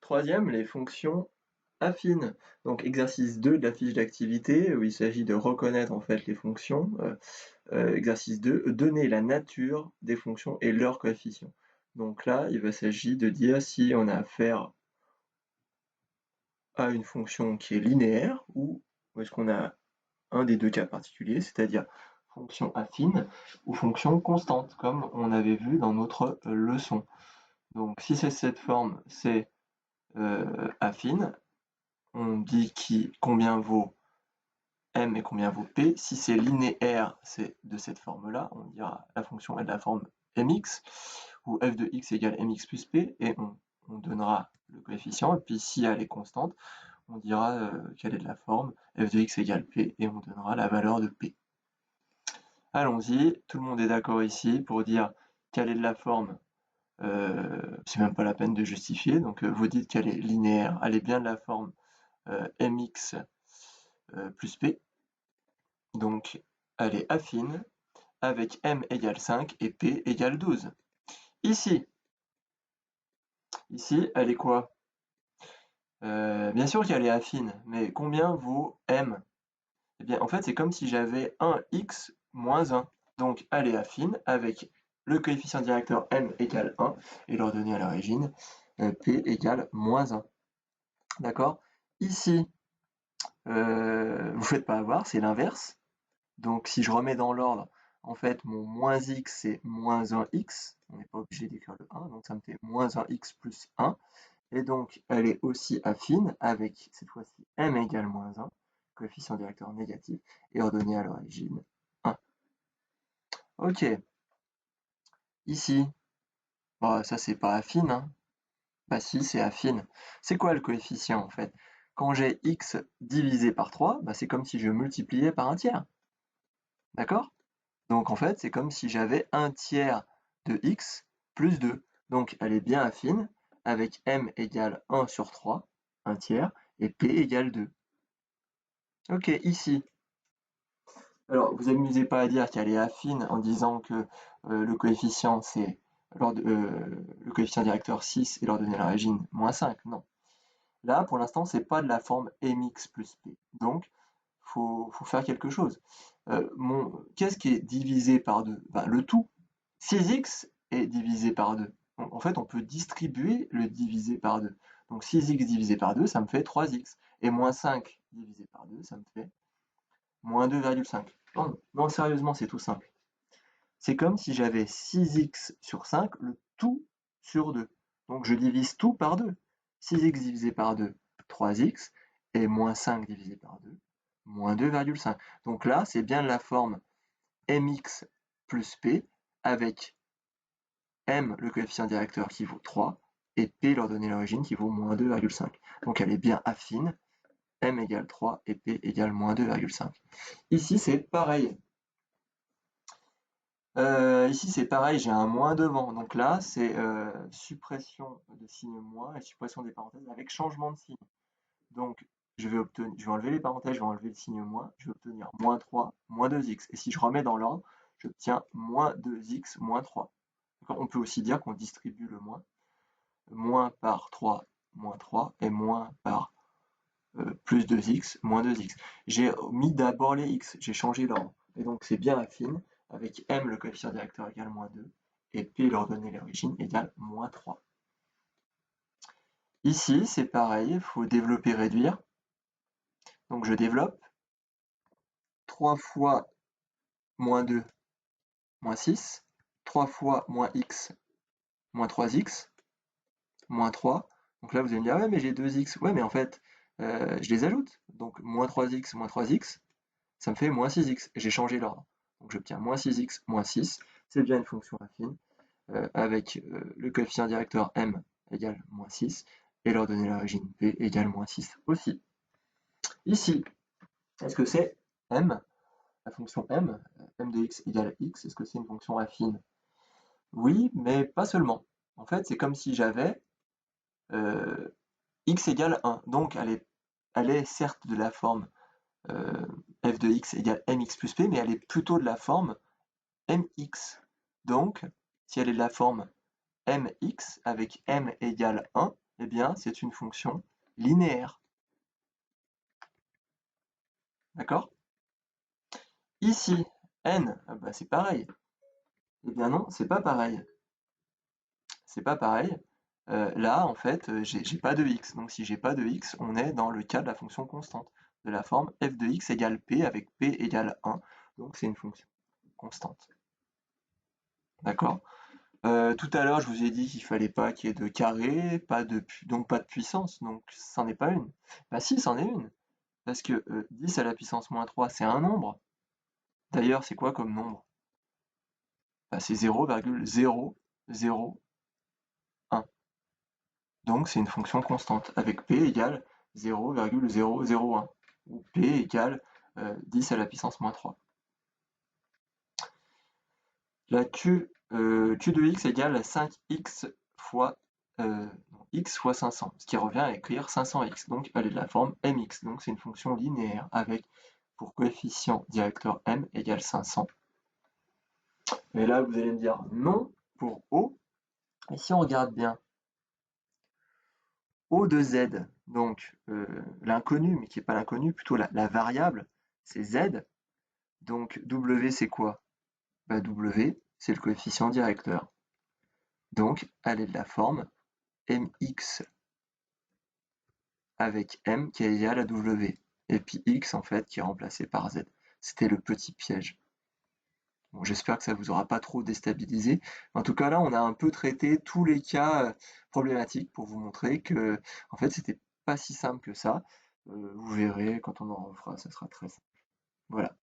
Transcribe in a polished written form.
Troisième, les fonctions affines. Donc exercice 2 de la fiche d'activité, où il s'agit de reconnaître en fait les fonctions. Exercice 2, donner la nature des fonctions et leurs coefficients. Donc là, il va s'agir de dire si on a affaire à une fonction qui est linéaire ou est-ce qu'on a un des deux cas particuliers, c'est-à-dire fonction affine ou fonction constante, comme on avait vu dans notre leçon. Donc si c'est cette forme, c'est affine. On dit combien vaut m et combien vaut p. Si c'est linéaire, c'est de cette forme-là. On dira la fonction est de la forme mx, où f de x égale mx plus p, et on donnera le coefficient. Et puis si elle est constante, on dira qu'elle est de la forme f de x égale p, et on donnera la valeur de p. Allons-y, tout le monde est d'accord ici pour dire qu'elle est de la forme, c'est même pas la peine de justifier, donc vous dites qu'elle est linéaire, elle est bien de la forme mx plus p, donc elle est affine, avec m égale 5 et p égale 12. Ici, elle est quoi? Bien sûr qu'elle est affine, mais combien vaut m? Eh bien, en fait, c'est comme si j'avais un x moins 1. Donc, elle est affine avec le coefficient directeur m égale 1 et l'ordonnée à l'origine p égale moins 1. D'accord? Ici, vous ne faites pas avoir, c'est l'inverse. Donc, si je remets dans l'ordre, en fait, mon moins x, c'est moins 1x. On n'est pas obligé d'écrire le 1, donc ça me fait moins 1x plus 1. Et donc, elle est aussi affine avec, cette fois-ci, m égale moins 1, coefficient directeur négatif, et ordonnée à l'origine 1. Ok. Ici, bah, ça c'est pas affine, hein. Bah si, c'est affine. C'est quoi le coefficient en fait? Quand j'ai x divisé par 3, bah, c'est comme si je multipliais par un tiers. D'accord? Donc en fait, c'est comme si j'avais un tiers de x plus 2. Donc elle est bien affine, avec m égale 1 sur 3, un tiers, et p égale 2. Ok, ici. Alors, vous amusez pas à dire qu'elle est affine en disant que le coefficient c'est le coefficient directeur 6 et l'ordonnée à l'origine moins 5. Non. Là, pour l'instant, c'est pas de la forme mx plus p. Donc, faut faire quelque chose. Qu'est-ce qui est divisé par 2? Ben, le tout. 6x est divisé par 2. Donc, en fait, on peut distribuer le divisé par 2. Donc 6x divisé par 2, ça me fait 3x. Et moins 5 divisé par 2, ça me fait moins 2,5. Non, non, sérieusement, c'est tout simple. C'est comme si j'avais 6x sur 5, le tout sur 2. Donc je divise tout par 2. 6x divisé par 2, 3x, et moins 5 divisé par 2, moins 2,5. Donc là, c'est bien la forme mx plus p, avec m, le coefficient directeur, qui vaut 3, et p, l'ordonnée à l'origine, qui vaut moins 2,5. Donc elle est bien affine, m égale 3 et p égale moins 2,5. Ici, c'est pareil. Ici, c'est pareil, j'ai un moins devant. Donc là, c'est suppression de signe moins et suppression des parenthèses avec changement de signe. Donc, je vais enlever les parenthèses, je vais enlever le signe moins, je vais obtenir moins 3, moins 2x. Et si je remets dans l'ordre, j'obtiens moins 2x, moins 3. On peut aussi dire qu'on distribue le moins. Moins par 3, moins 3, et moins par plus 2x, moins 2x. J'ai mis d'abord les x, j'ai changé l'ordre. Et donc c'est bien affine, avec m le coefficient directeur égale moins 2, et p l'ordonnée à l'origine égale moins 3. Ici, c'est pareil, il faut développer, réduire. Donc je développe. 3 fois moins 2, moins 6. 3 fois moins x, moins 3x, moins 3. Donc là, vous allez me dire, ouais, mais j'ai 2x. Ouais, mais en fait, je les ajoute. Donc moins 3x, ça me fait moins 6x. Et j'ai changé l'ordre. Donc j'obtiens moins 6x, moins 6. C'est bien une fonction affine, avec le coefficient directeur m égale moins 6, et l'ordonnée à l'origine p égale moins 6 aussi. Ici, est-ce que c'est m, la fonction m, m de x égale x, est-ce que c'est une fonction affine? Oui, mais pas seulement. En fait, c'est comme si j'avais x égale 1. Donc, elle est certes de la forme f de x égale mx plus p, mais elle est plutôt de la forme mx. Donc, si elle est de la forme mx avec m égale 1, eh bien, c'est une fonction linéaire. D'accord? Ici, n, ah bah, c'est pareil. Eh bien non, c'est pas pareil. C'est pas pareil. Là, en fait, j'ai pas de x. Donc si j'ai pas de x, on est dans le cas de la fonction constante, de la forme f de x égale p avec p égale 1. Donc c'est une fonction constante. D'accord? Tout à l'heure, je vous ai dit qu'il fallait pas qu'il y ait de carré, donc pas de puissance, donc c'en est pas une. Bah si, c'en est une, parce que 10 à la puissance moins 3, c'est un nombre. D'ailleurs, c'est quoi comme nombre? Bah, c'est 0,001. Donc c'est une fonction constante, avec p égale 0,001, ou p égale 10 à la puissance moins 3. La q de x égale 5x fois x fois 500, ce qui revient à écrire 500x. Donc elle est de la forme mx. Donc c'est une fonction linéaire avec pour coefficient directeur m égale 500. Et là vous allez me dire non pour O. Et si on regarde bien, O de z, donc l'inconnu, mais qui n'est pas l'inconnu, plutôt la variable, c'est z. Donc W c'est quoi? Bah, W, c'est le coefficient directeur. Donc elle est de la forme mx avec m qui est égal à w. Et puis x en fait qui est remplacé par z. C'était le petit piège. Bon, j'espère que ça vous aura pas trop déstabilisé. En tout cas là, on a un peu traité tous les cas problématiques pour vous montrer que en fait c'était pas si simple que ça. Vous verrez quand on en refera, ça sera très simple. Voilà.